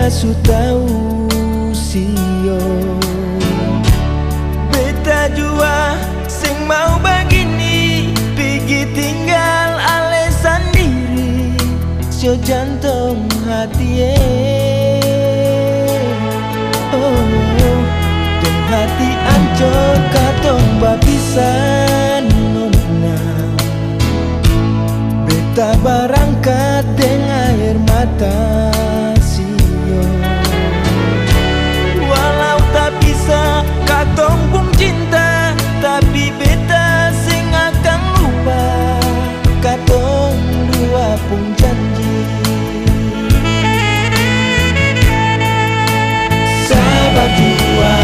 beta su tau sio. Beta jua sing mau begini, pergi tinggal ale sendiri, sio jantung hati dan hati ancur katong bapisan nona. Beta berangkat dengan air mata sio. Walau tak bisa katong pun cinta, tapi beta sing akan lupa katong dua pun janji. Sahabat dua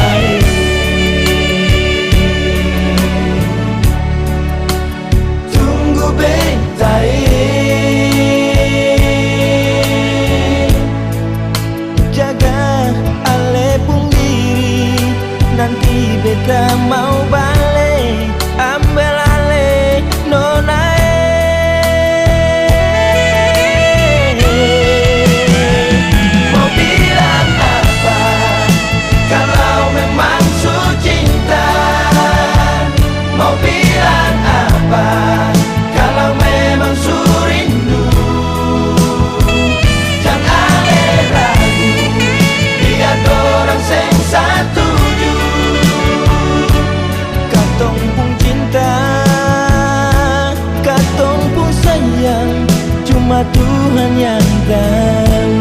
tunggu beta jaga ale pun diri, nanti beta mau balik ambil ale nona. Mau bilang apa kalau memang su cinta? Mau bilang apa kalau memang su rindu? Jangan ale ragu, dia dorang sing satuju. Katong pun cinta, katong pun sayang, cuma Tuhan yang tahu.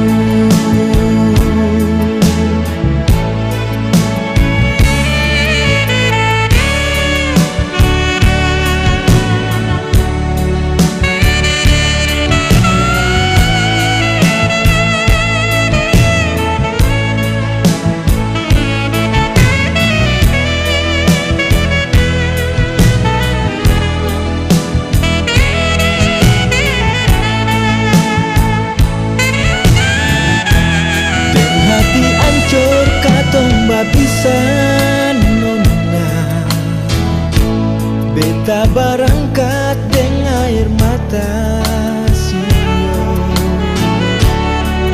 Katong bapisan nona. Beta berangkat dengan air mata sio.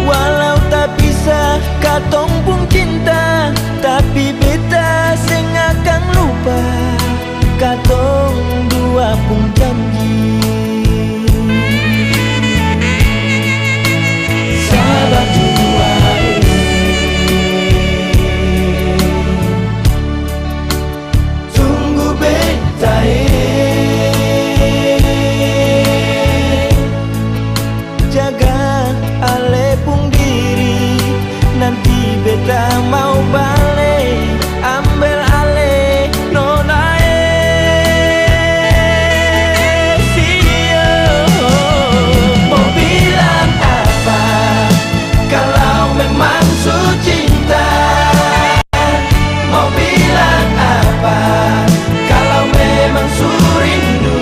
Walau tak bisa katong pun cinta, tapi beta sing akan lupa katong dua pun janji. Sahabat dua jaga ale pun diri, nanti beta mau balik ambil ale nona sio. Mau bilang apa kalau memang su cinta? Mau bilang apa kalau memang su rindu?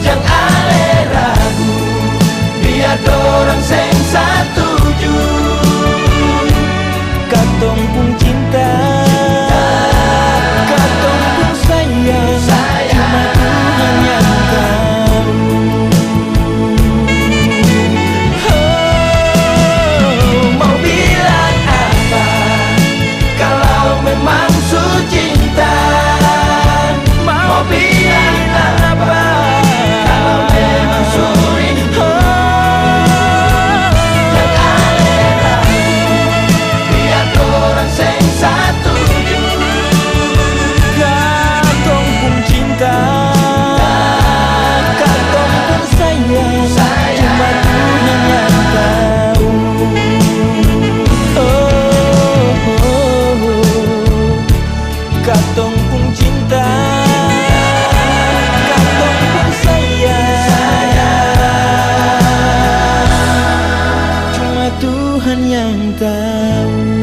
Jangan ale ragu, biar dorang sing satuju. Katong pun cinta, katong pun sayang, cuma Tuhan yang tahu. Mau bilang apa kalau memang su cinta? Mau bilang apa kalau memang su rindu? Jangan ale ragu, biar dorang sing satuju. Katong pun cinta, katong pun sayang, cuma Tuhan yang tahu. Katong pun cinta, katong pun sayang, cuma Tuhan yang tahu.